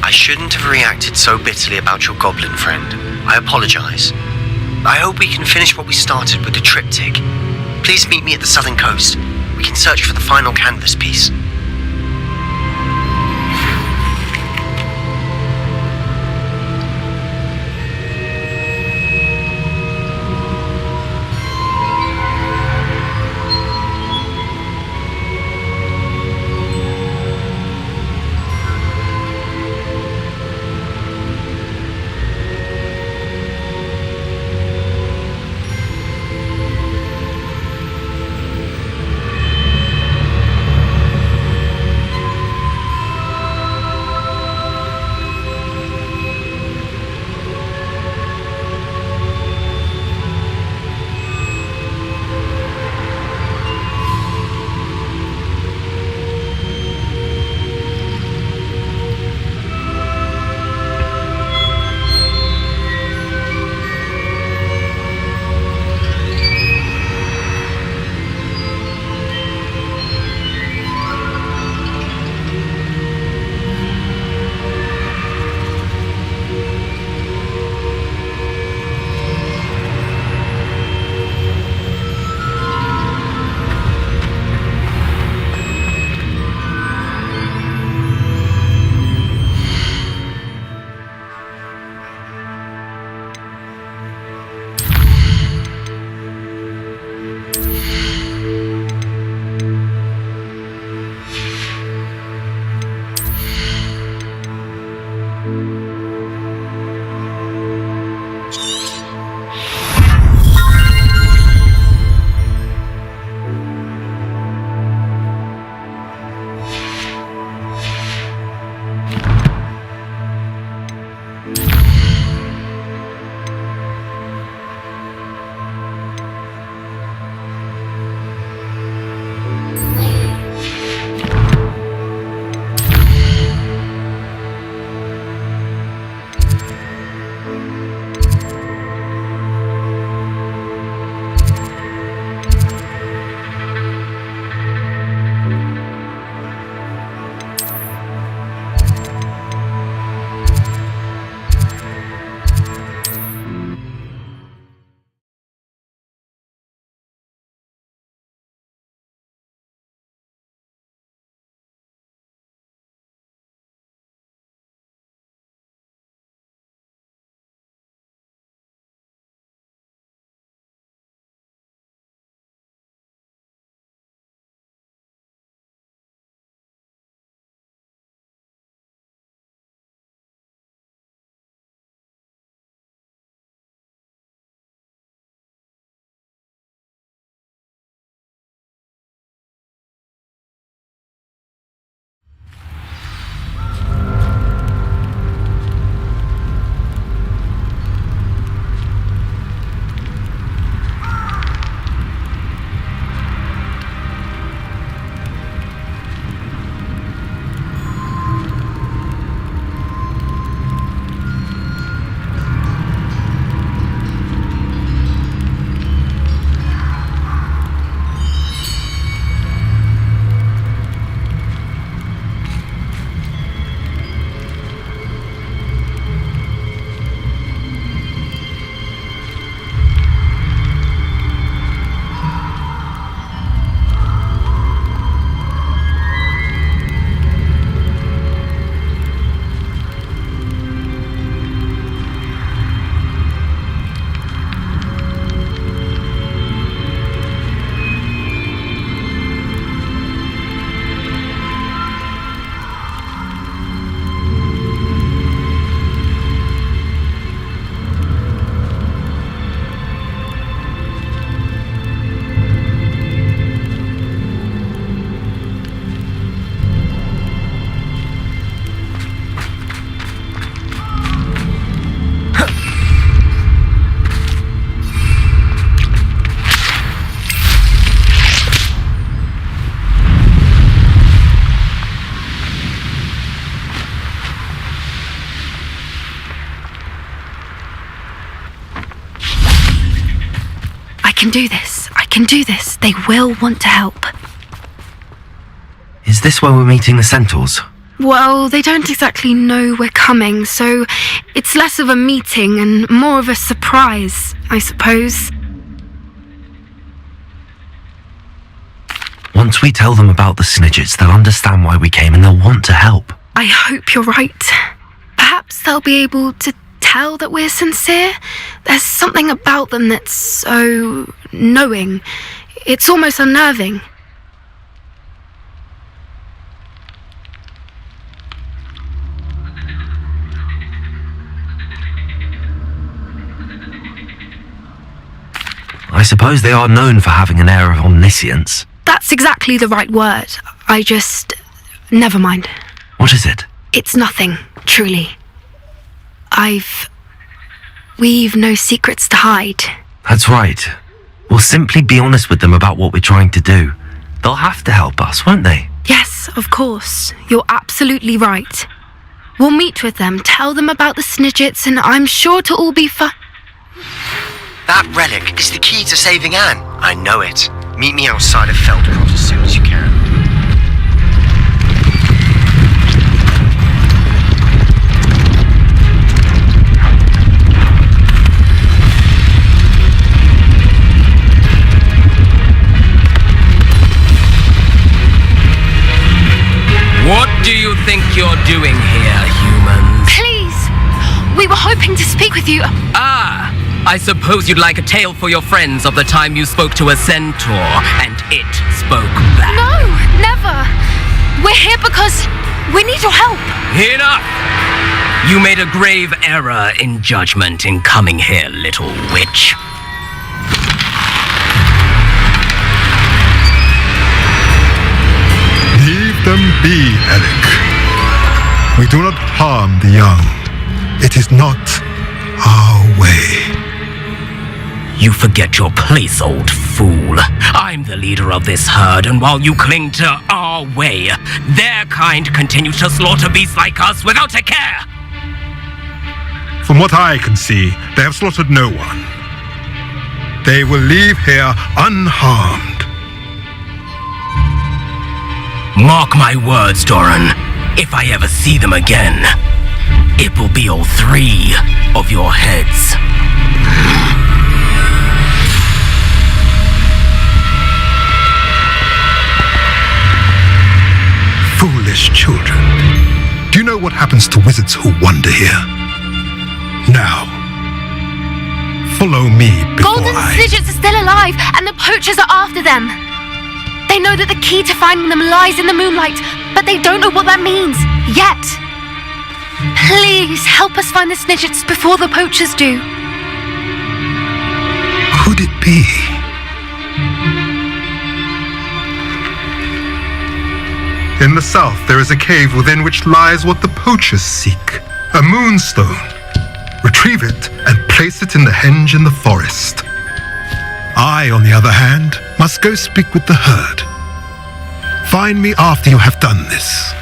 I shouldn't have reacted so bitterly about your goblin friend. I apologize. I hope we can finish what we started with the triptych. Please meet me at the southern coast. We can search for the final canvas piece. can do this. I can do this. They will want to help. Is this where we're meeting the centaurs? Well, they don't exactly know we're coming, so it's less of a meeting and more of a surprise, I suppose. Once we tell them about the Snidgets, they'll understand why we came and they'll want to help. I hope you're right. Perhaps they'll be able to tell that we're sincere. There's something about them that's so knowing. It's almost unnerving. I suppose they are known for having an air of omniscience. That's exactly the right word. Never mind. What is it? It's nothing, truly. We've no secrets to hide. That's right. We'll simply be honest with them about what we're trying to do. They'll have to help us, won't they? Yes, of course. You're absolutely right. We'll meet with them, tell them about the Snidgets, and I'm sure to all be fine. That relic is the key to saving Anne. I know it. Meet me outside of Feldcroft as soon as you can. What do you think you're doing here, humans? Please! We were hoping to speak with you. Ah! I suppose you'd like a tale for your friends of the time you spoke to a centaur, and it spoke back. No, never. We're here because we need your help. Enough! You made a grave error in judgment in coming here, little witch. Leave them be, Alec. We do not harm the young. It is not our way. You forget your place, old fool. I'm the leader of this herd, and while you cling to our way, their kind continue to slaughter beasts like us without a care. From what I can see, they have slaughtered no one. They will leave here unharmed. Mark my words, Doran. If I ever see them again, it will be all 3 of your heads. Foolish children. Do you know what happens to wizards who wander here? Now, follow me before Golden I... Snidgets are still alive, and the poachers are after them. They know that the key to finding them lies in the moonlight, but they don't know what that means, yet. Please, help us find the Snidgets before the poachers do. Could it be? In the south, there is a cave within which lies what the poachers seek. A moonstone. Retrieve it and place it in the henge in the forest. I, on the other hand, must go speak with the herd. Find me after you have done this.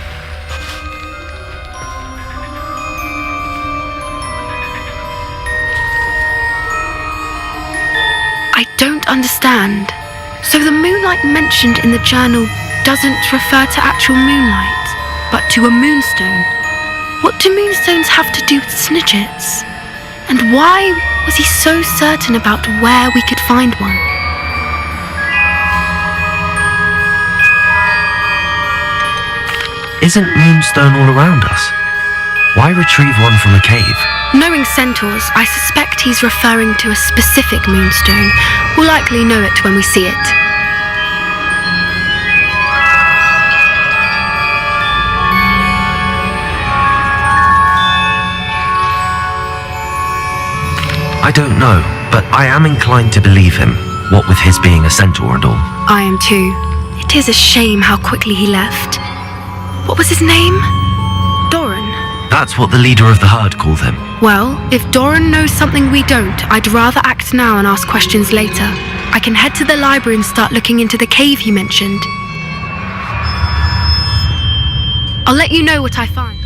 I don't understand. So the moonlight mentioned in the journal doesn't refer to actual moonlight, but to a moonstone. What do moonstones have to do with Snidgets? And why was he so certain about where we could find one? Isn't Moonstone all around us? Why retrieve one from a cave? Knowing centaurs, I suspect he's referring to a specific moonstone. We'll likely know it when we see it. I don't know, but I am inclined to believe him, what with his being a centaur and all. I am too. It is a shame how quickly he left. What was his name? Doran. That's what the leader of the herd called him. Well, if Doran knows something we don't, I'd rather act now and ask questions later. I can head to the library and start looking into the cave he mentioned. I'll let you know what I find.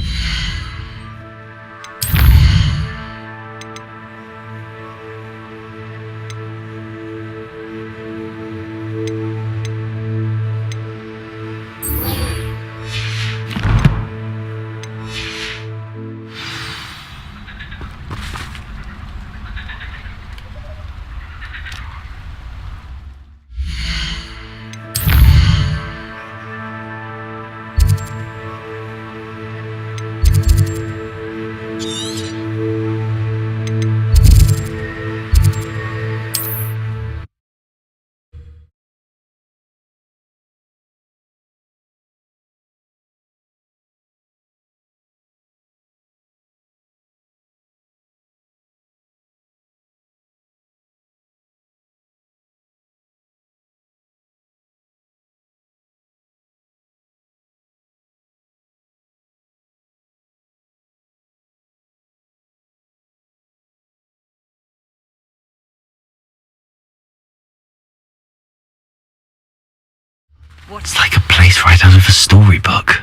It's like a place right out of a storybook.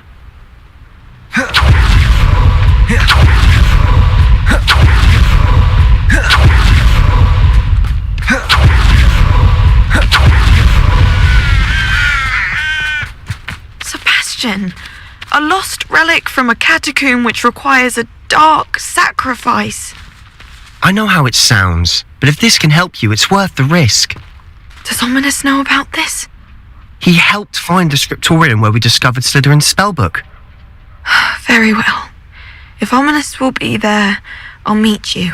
Sebastian, a lost relic from a catacomb which requires a dark sacrifice. I know how it sounds, but if this can help you, it's worth the risk. Does Ominous know about this? He helped find the scriptorium where we discovered Slytherin's spellbook. Very well. If Ominous will be there, I'll meet you.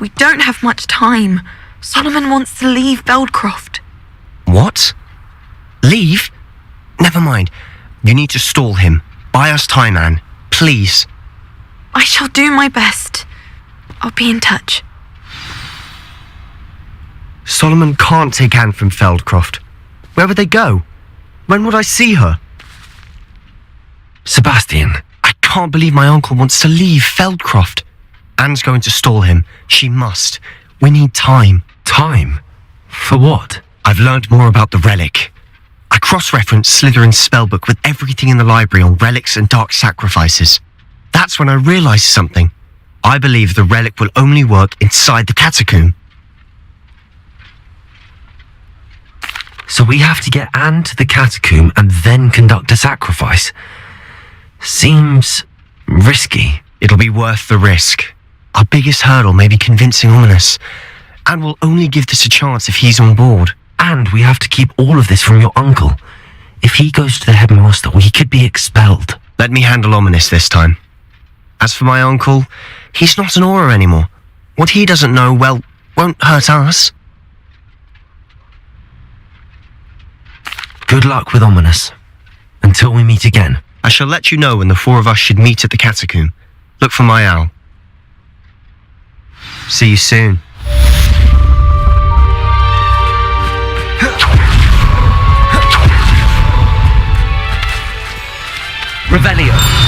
We don't have much time. Solomon wants to leave Beldcroft. What? Leave? Never mind. You need to stall him. Buy us time, Anne. Please. I shall do my best. I'll be in touch. Solomon can't take Anne from Feldcroft. Where would they go? When would I see her? Sebastian, I can't believe my uncle wants to leave Feldcroft. Anne's going to stall him. She must. We need time. time? For what? I've learned more about the relic. I cross-referenced Slytherin's spellbook with everything in the library on relics and dark sacrifices. That's when I realized something. I believe the relic will only work inside the catacomb. So we have to get Anne to the catacomb and then conduct a sacrifice. Seems risky. It'll be worth the risk. Our biggest hurdle may be convincing Ominous. And we'll only give this a chance if he's on board. And we have to keep all of this from your uncle. If he goes to the headmaster, we could be expelled. Let me handle Ominous this time. As for my uncle, he's not an Auror anymore. What he doesn't know, well, won't hurt us. Good luck with Ominous. Until we meet again. I shall let you know when the four of us should meet at the catacomb. Look for my owl. See you soon. Revelio.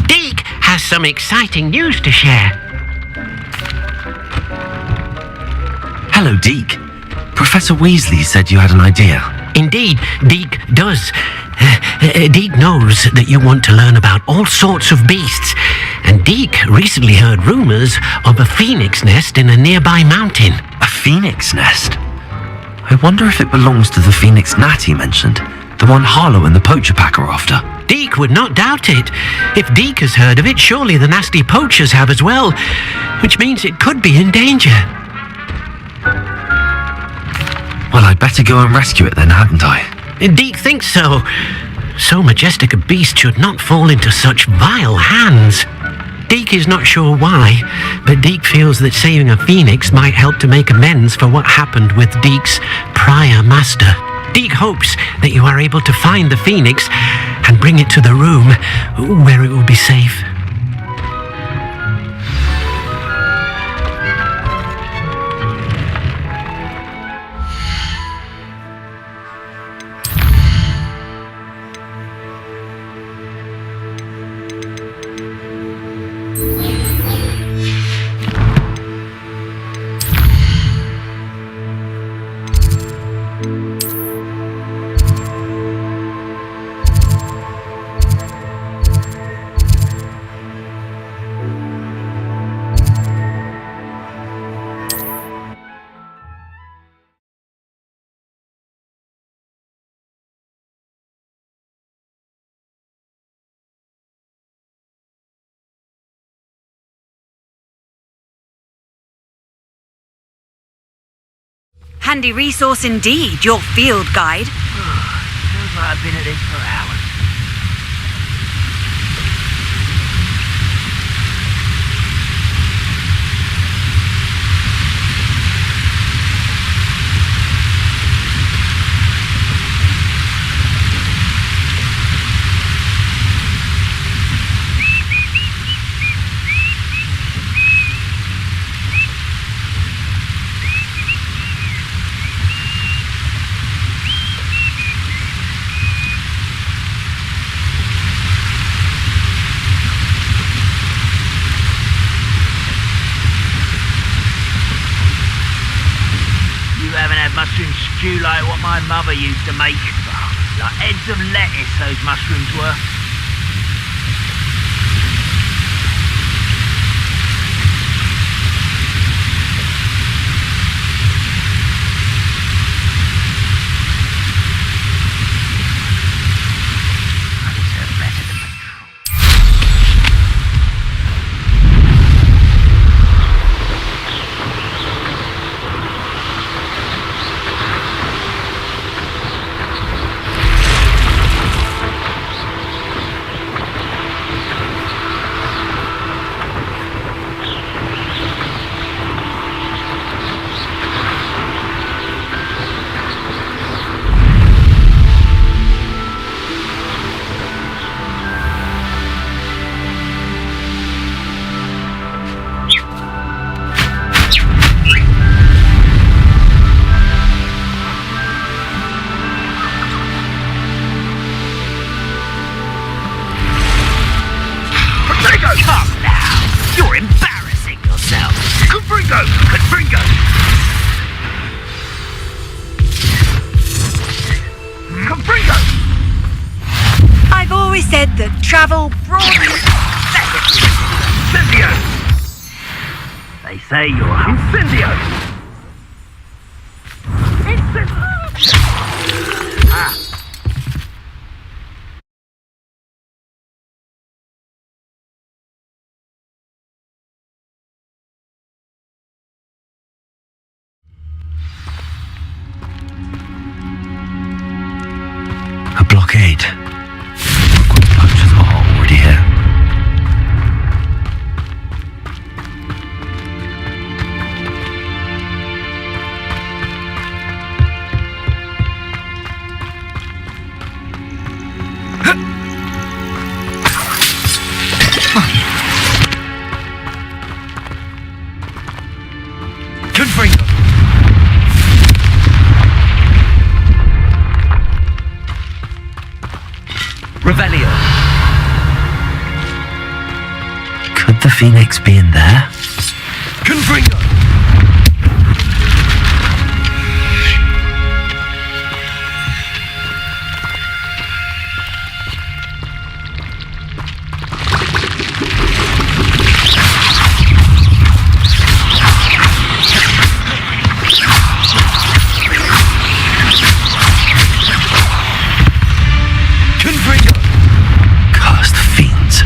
Deek has some exciting news to share. Hello, Deke. Professor Weasley said you had an idea. Indeed, Deek does. Deek knows that you want to learn about all sorts of beasts, and Deek recently heard rumors of a phoenix nest in a nearby mountain. A phoenix nest? I wonder if it belongs to the phoenix gnat he mentioned. The one Harlow and the poacher pack are after. Deek would not doubt it. If Deek has heard of it, surely the nasty poachers have as well, which means it could be in danger. Well, I'd better go and rescue it then, hadn't I? Deek thinks so. So majestic a beast should not fall into such vile hands. Deek is not sure why, but Deek feels that saving a phoenix might help to make amends for what happened with Deek's prior master. Deek hopes that you are able to find the phoenix and bring it to the room where it will be safe. handy resource indeed, your field guide. Feels like I've been at this for hours. Mushroom stew like what my mother used to make. Like heads of lettuce, those mushrooms were. I've always said that travel broadly... Incendio! They say you're Incendio! Ah. A blockade. Hogwarts poachers are already here. Confringo! Revelio. Could the Phoenix be in there? Confringo! Cursed fiends.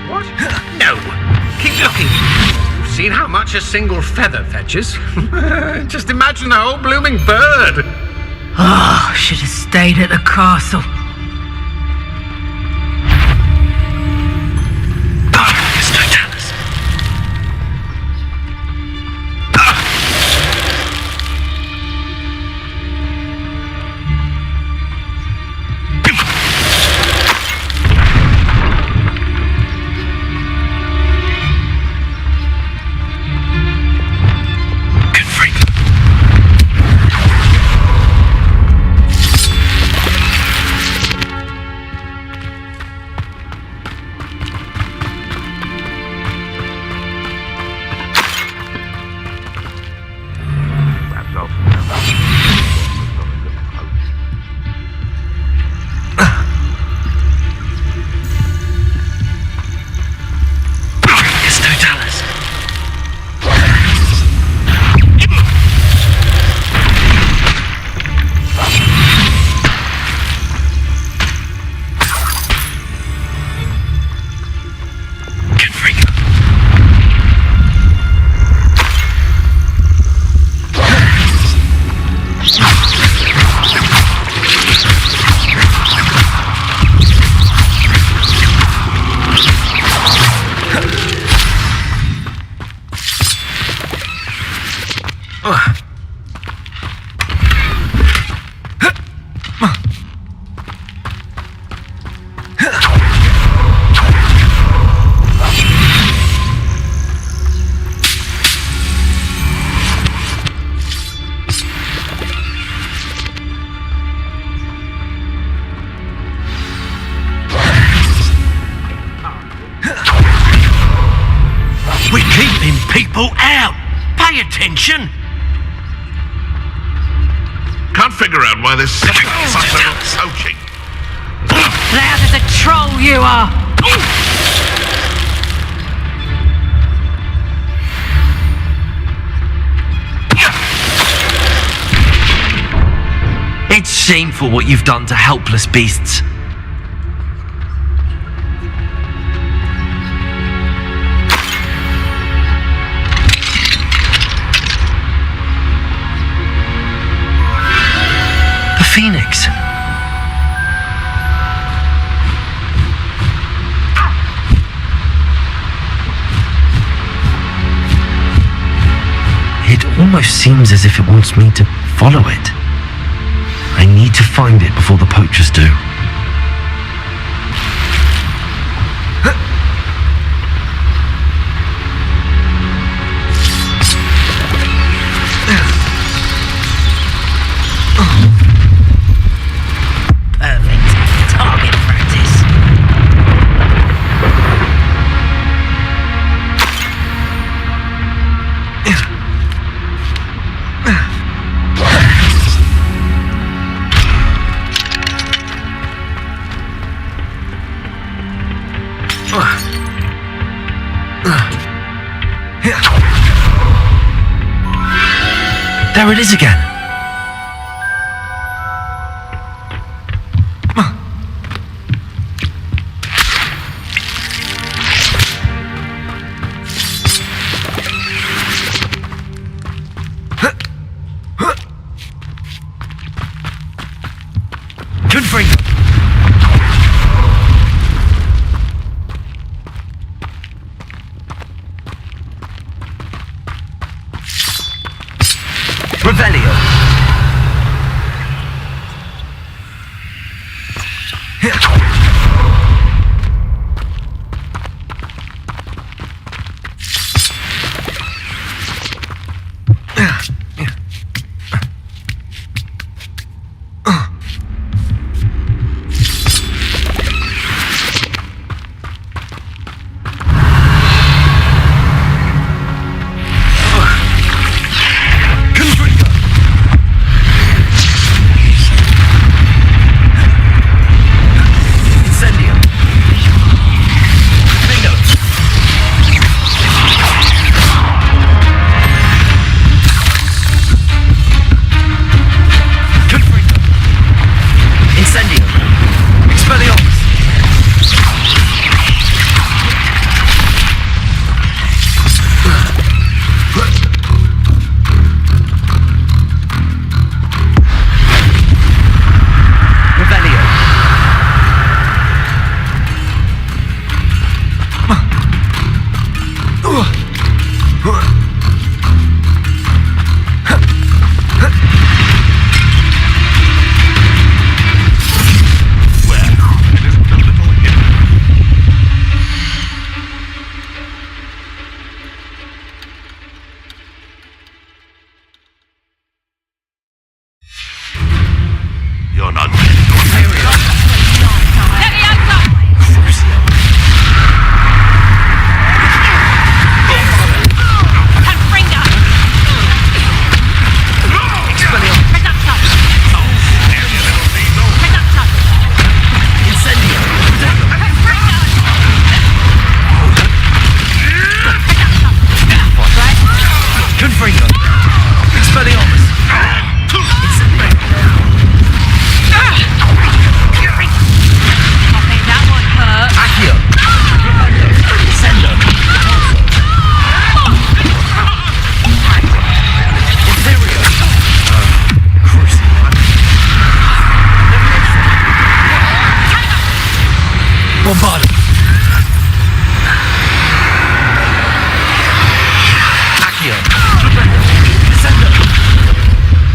What? No! Keep looking! You've seen how much a single feather fetches. Just imagine a whole blooming bird! Oh, should have stayed at the castle. We're keeping people out. Pay attention. Can't figure out why there's such a fuss about poaching. Loud as a troll you are! It's shameful what you've done to helpless beasts. The Phoenix. It almost seems as if it wants me to follow it. I need to find it before the poachers do. Perfect. Target practice. There it is again. Confringo. Revelio. You're not.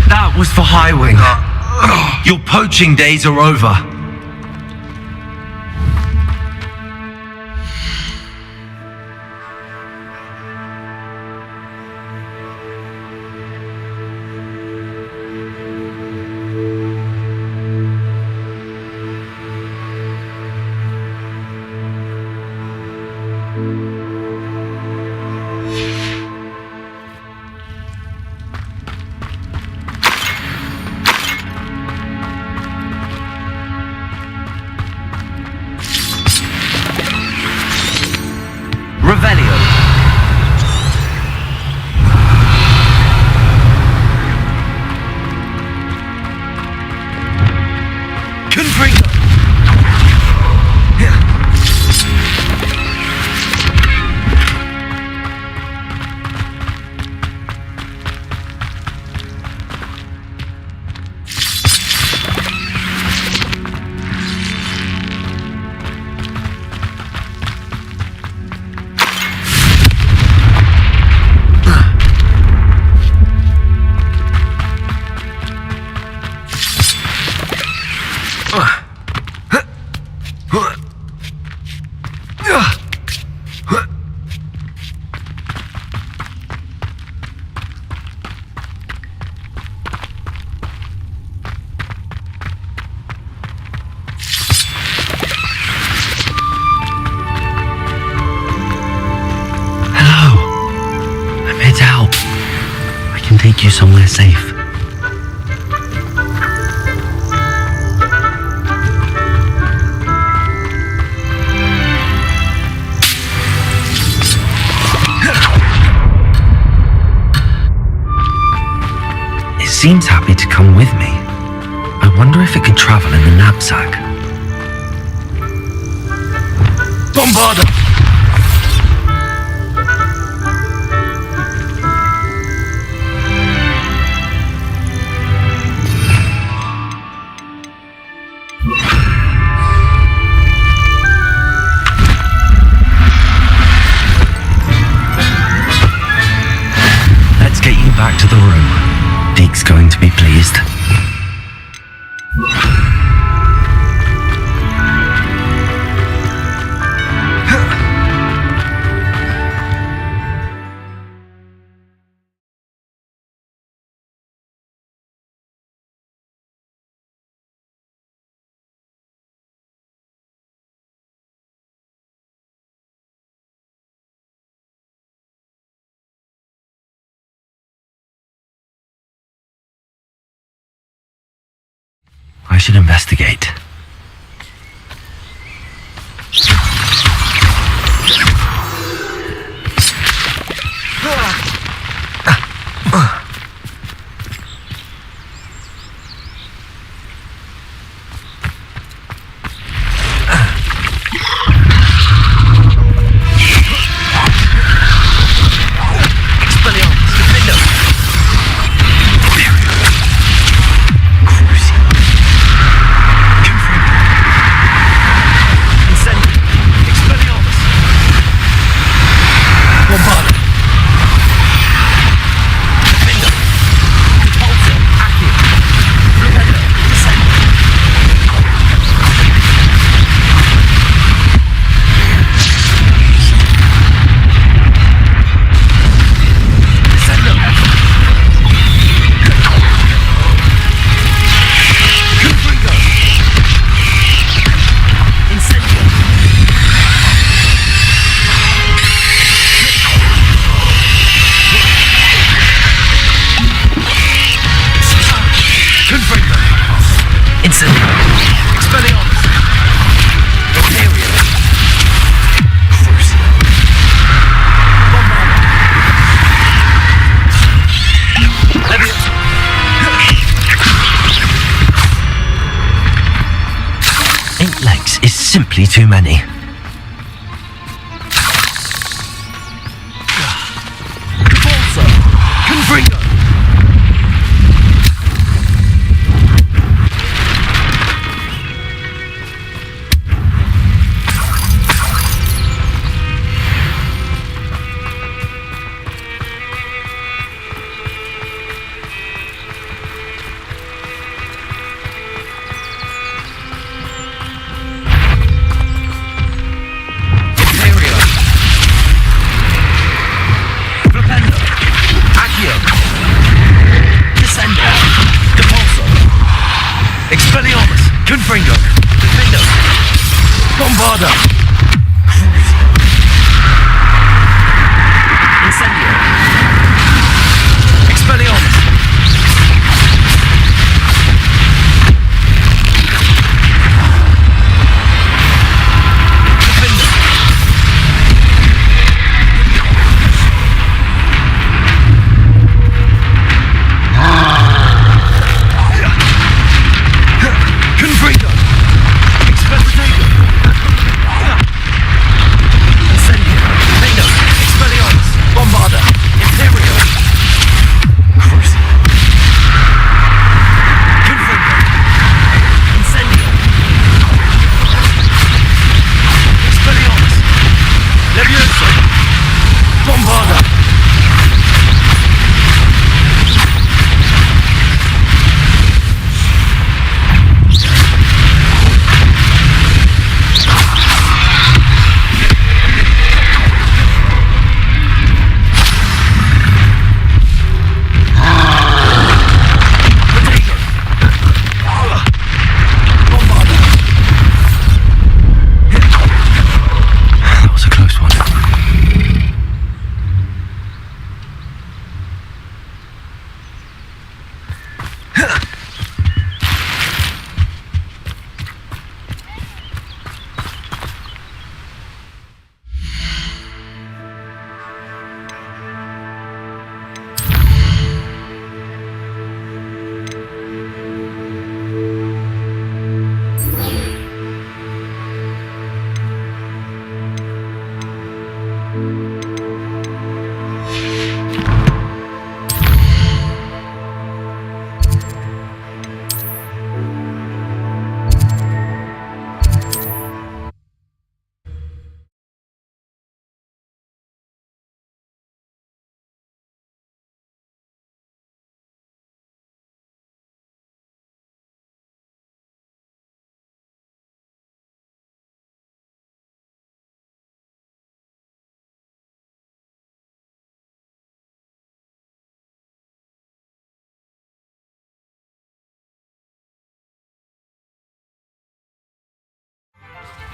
That was for Highwing. Your poaching days are over. take you somewhere safe. It seems happy to come with me. I wonder if it can travel in the knapsack. Bombarda! Let's get you back to the room. Deke's going to be pleased. I should investigate. Simply too many.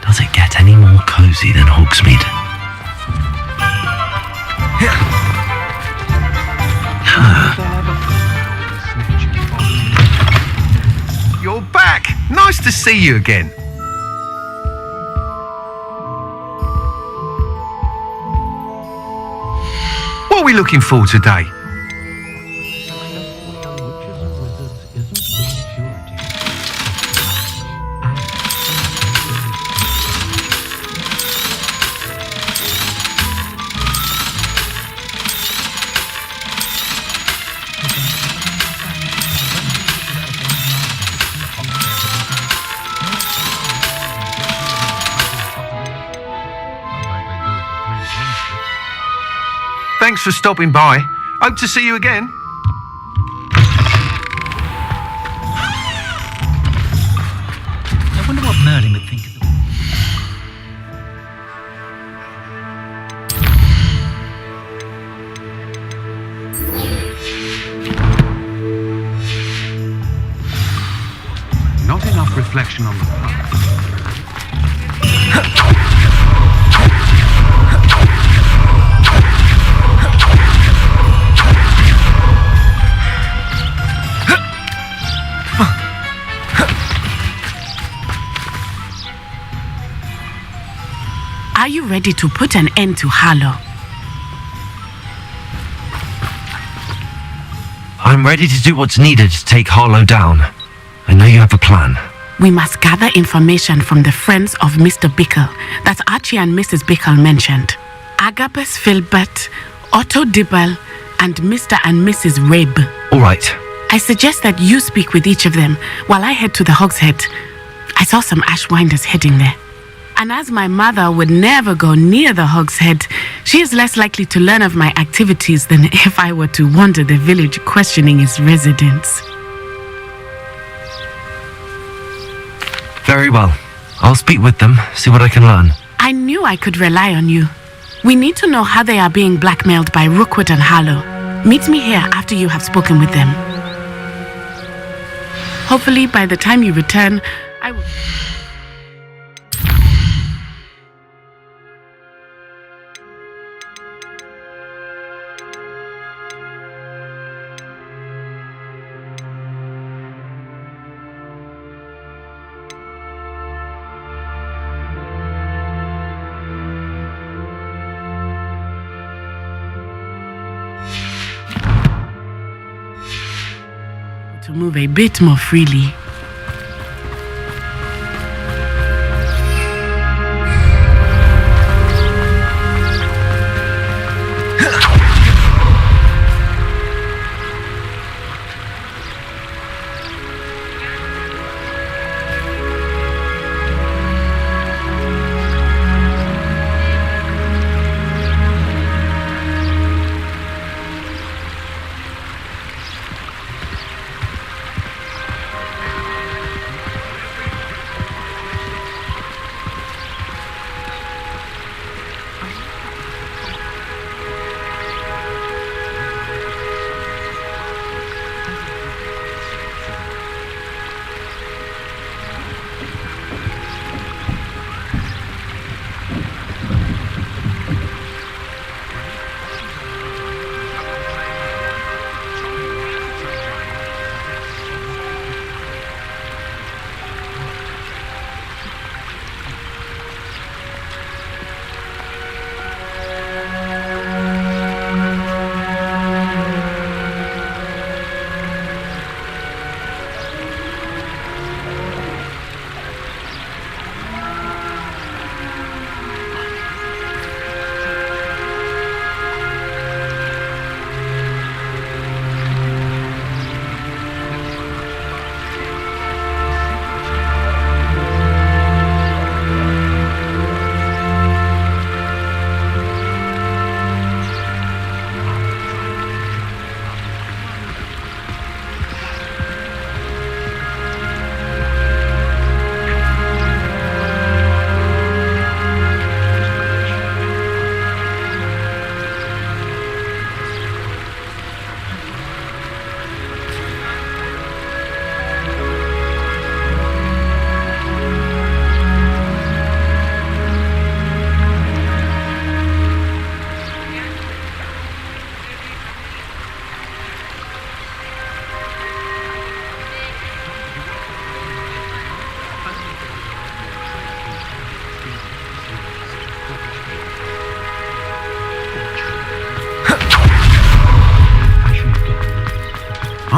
Does it get any more cozy than Hogsmeade? You're back! Nice to see you again. What are we looking for today? Thanks for stopping by. Hope to see you again. I wonder what Merlin would think of the... Not enough reflection on the past. Are you ready to put an end to Harlow? I'm ready to do what's needed to take Harlow down. I know you have a plan. We must gather information from the friends of Mr. Bickle that Archie and Mrs. Bickle mentioned. Agabus Filbert, Otto Dibble, and Mr. and Mrs. Rabe. All right. I suggest that you speak with each of them while I head to the Hogshead. I saw some Ashwinders heading there. And as my mother would never go near the Hogshead, she is less likely to learn of my activities than if I were to wander the village questioning its residents. Very well. I'll speak with them, see what I can learn. I knew I could rely on you. We need to know how they are being blackmailed by Rookwood and Harlow. Meet me here after you have spoken with them. Hopefully, by the time you return, I will... to move a bit more freely.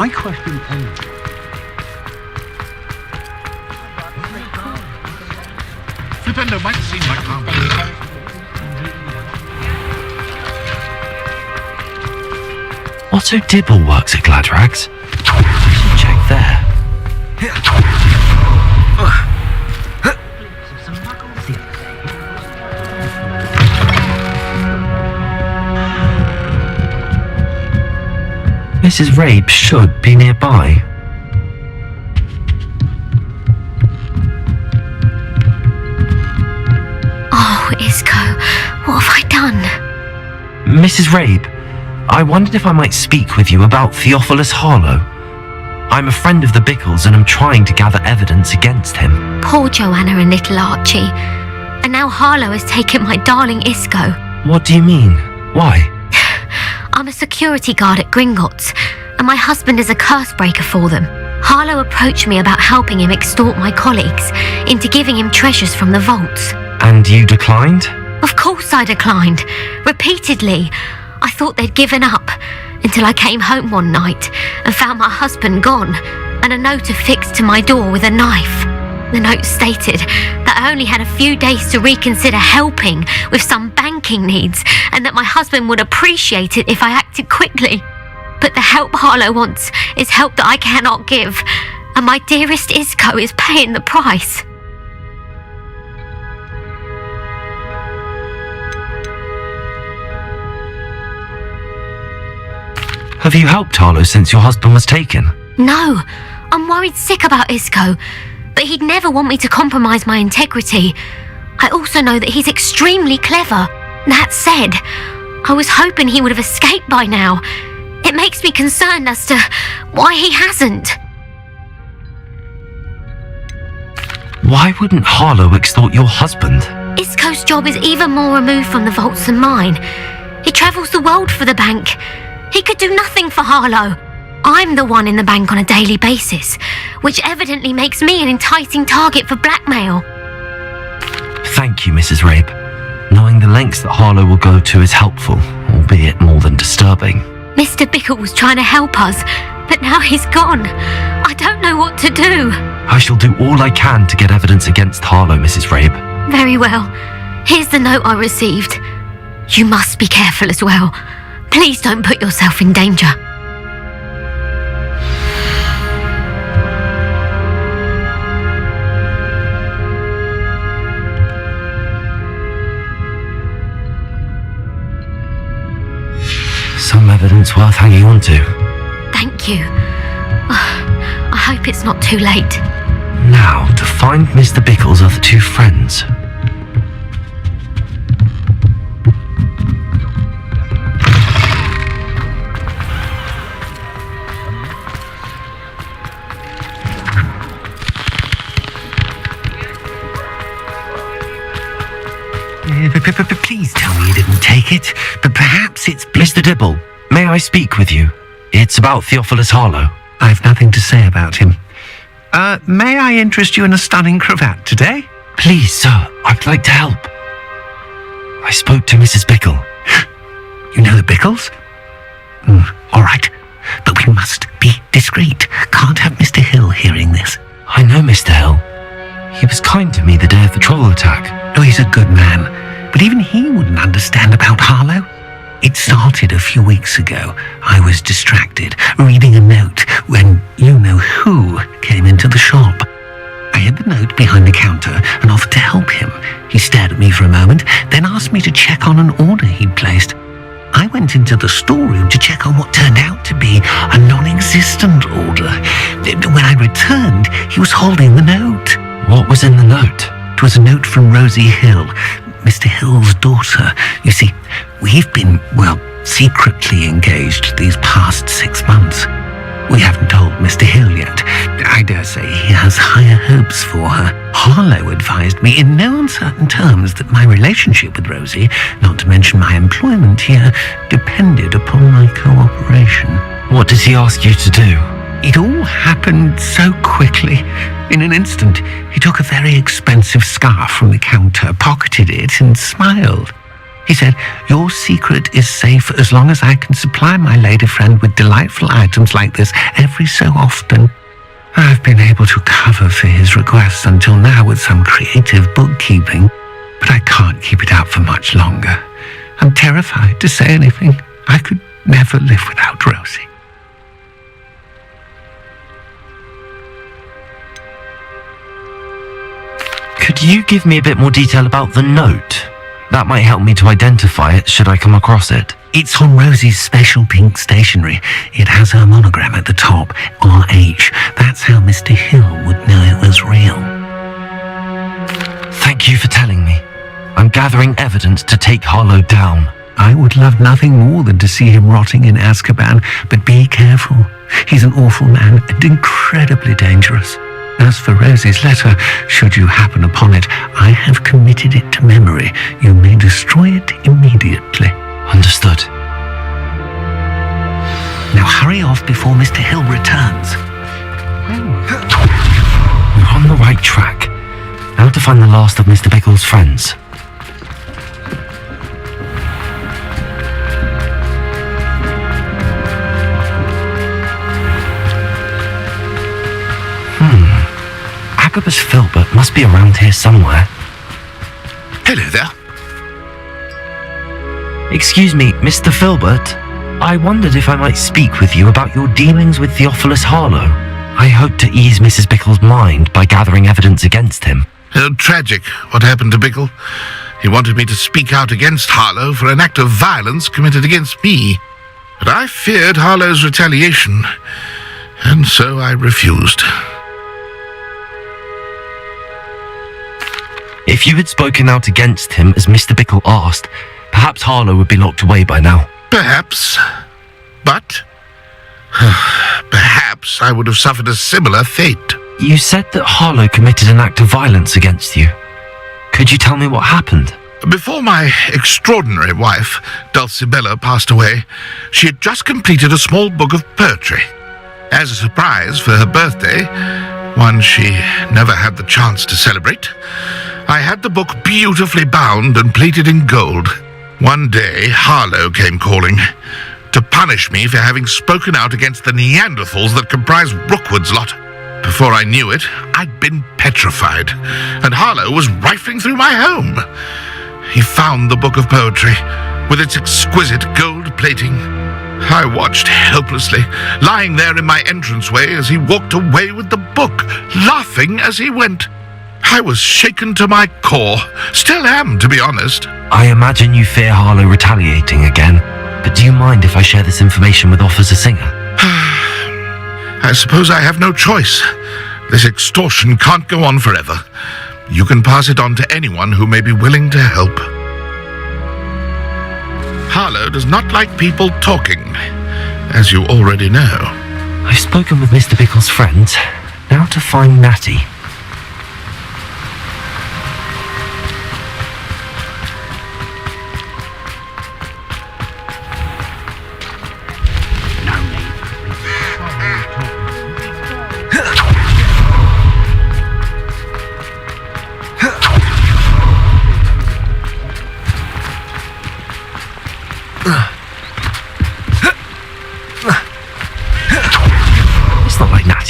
I question only. Flipendo might seem like harmless. Otto Dibble works at Gladrags. I should check there. Mrs. Rabe should be nearby. Oh, Isco, what have I done? Mrs. Rabe, I wondered if I might speak with you about Theophilus Harlow. I'm a friend of the Bickles and I'm trying to gather evidence against him. Poor Joanna and little Archie. And now Harlow has taken my darling Isco. What do you mean? Why? I'm a security guard at Gringotts, and my husband is a curse breaker for them. Harlow approached me about helping him extort my colleagues into giving him treasures from the vaults. And you declined? Of course I declined. Repeatedly. I thought they'd given up until I came home one night and found my husband gone and a note affixed to my door with a knife. The note stated that I only had a few days to reconsider helping with some banking needs and that my husband would appreciate it if I acted quickly. But the help Harlow wants is help that I cannot give, and my dearest Isco is paying the price. Have you helped Harlow since your husband was taken? No, I'm worried sick about Isco, but he'd never want me to compromise my integrity. I also know that he's extremely clever. That said, I was hoping he would have escaped by now. It makes me concerned as to why he hasn't. Why wouldn't Harlow extort your husband? Isco's job is even more removed from the vaults than mine. He travels the world for the bank. He could do nothing for Harlow. I'm the one in the bank on a daily basis, which evidently makes me an enticing target for blackmail. Thank you, Mrs. Rabe. Knowing the lengths that Harlow will go to is helpful, albeit more than disturbing. Mr. Bickle was trying to help us, but now he's gone. I don't know what to do. I shall do all I can to get evidence against Harlow, Mrs. Rabe. Very well. Here's the note I received. You must be careful as well. Please don't put yourself in danger. Some evidence worth hanging on to. Thank you. I hope it's not too late. Now, to find Mr. Bickle's other two friends. Please tell me you didn't take it, but perhaps it's... Mr. Dibble, may I speak with you? It's about Theophilus Harlow. I've nothing to say about him. May I interest you in a stunning cravat today? Please, sir, I'd like to help. I spoke to Mrs. Bickle. You know the Bickles? All right, but we must be discreet. Can't have Mr. Hill hearing this. I know Mr. Hill. He was kind to me the day of the troll attack. Oh, he's a good man, but even he wouldn't understand about Harlow. It started a few weeks ago. I was distracted, reading a note, when you-know-who came into the shop. I hid the note behind the counter and offered to help him. He stared at me for a moment, then asked me to check on an order he'd placed. I went into the storeroom to check on what turned out to be a non-existent order. When I returned, he was holding the note. What was in the note? It was a note from Rosie Hill, Mr. Hill's daughter. You see, we've been, secretly engaged these past 6 months. We haven't told Mr. Hill yet. I dare say he has higher hopes for her. Harlow advised me in no uncertain terms that my relationship with Rosie, not to mention my employment here, depended upon my cooperation. What does he ask you to do? It all happened so quickly. In an instant, he took a very expensive scarf from the counter, pocketed it, and smiled. He said, "Your secret is safe as long as I can supply my lady friend with delightful items like this every so often." I've been able to cover for his requests until now with some creative bookkeeping, but I can't keep it up for much longer. I'm terrified to say anything. I could never live without Rosie. Could you give me a bit more detail about the note? That might help me to identify it should I come across it. It's on Rosie's special pink stationery. It has her monogram at the top, RH. That's how Mr. Hill would know it was real. Thank you for telling me. I'm gathering evidence to take Harlow down. I would love nothing more than to see him rotting in Azkaban, but be careful. He's an awful man and incredibly dangerous. As for Rosie's letter, should you happen upon it, I have committed it to memory. You may destroy it immediately. Understood. Now hurry off before Mr. Hill returns. We're on the right track. Now to find the last of Mr. Bickle's friends. Agabus Filbert must be around here somewhere. Hello there. Excuse me, Mr. Filbert. I wondered if I might speak with you about your dealings with Theophilus Harlow. I hope to ease Mrs. Bickle's mind by gathering evidence against him. Tragic what happened to Bickle. He wanted me to speak out against Harlow for an act of violence committed against me. But I feared Harlow's retaliation, and so I refused. If you had spoken out against him as Mr. Bickle asked, perhaps Harlow would be locked away by now. Perhaps. But perhaps I would have suffered a similar fate. You said that Harlow committed an act of violence against you. Could you tell me what happened? Before my extraordinary wife, Dulcibella, passed away, she had just completed a small book of poetry. As a surprise for her birthday, one she never had the chance to celebrate, I had the book beautifully bound and plated in gold. One day, Harlow came calling to punish me for having spoken out against the Neanderthals that comprise Rookwood's lot. Before I knew it, I'd been petrified, and Harlow was rifling through my home. He found the book of poetry, with its exquisite gold plating. I watched helplessly, lying there in my entranceway as he walked away with the book, laughing as he went. I was shaken to my core. Still am, to be honest. I imagine you fear Harlow retaliating again, but do you mind if I share this information with Officer Singer? I suppose I have no choice. This extortion can't go on forever. You can pass it on to anyone who may be willing to help. Harlow does not like people talking, as you already know. I've spoken with Mr. Bickle's friends. Now to find Natty.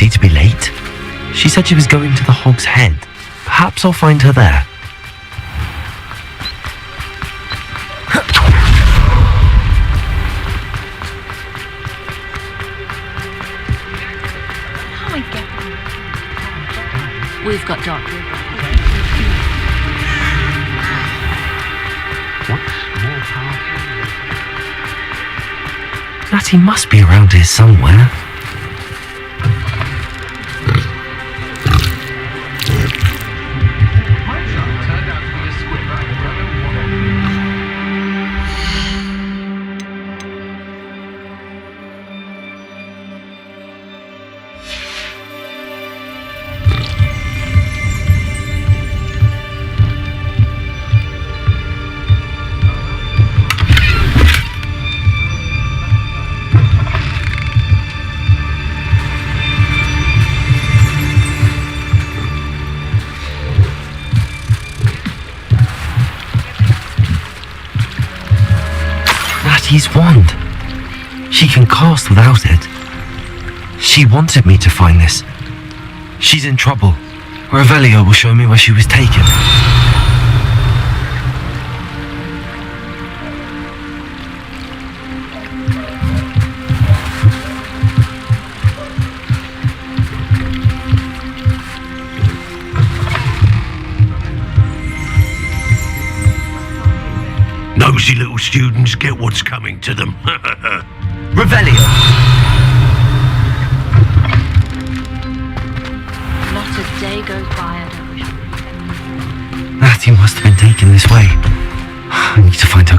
To be late. She said she was going to the Hog's Head. Perhaps I'll find her there. We've got Doc. Natty must be around here somewhere. Yeti's wand. She can cast without it. She wanted me to find this. She's in trouble. Revelio will show me where she was taken. Nosy little students get what's coming to them. Revelio! Not a day goes by I don't wish. Natty must have been taken this way. I need to find her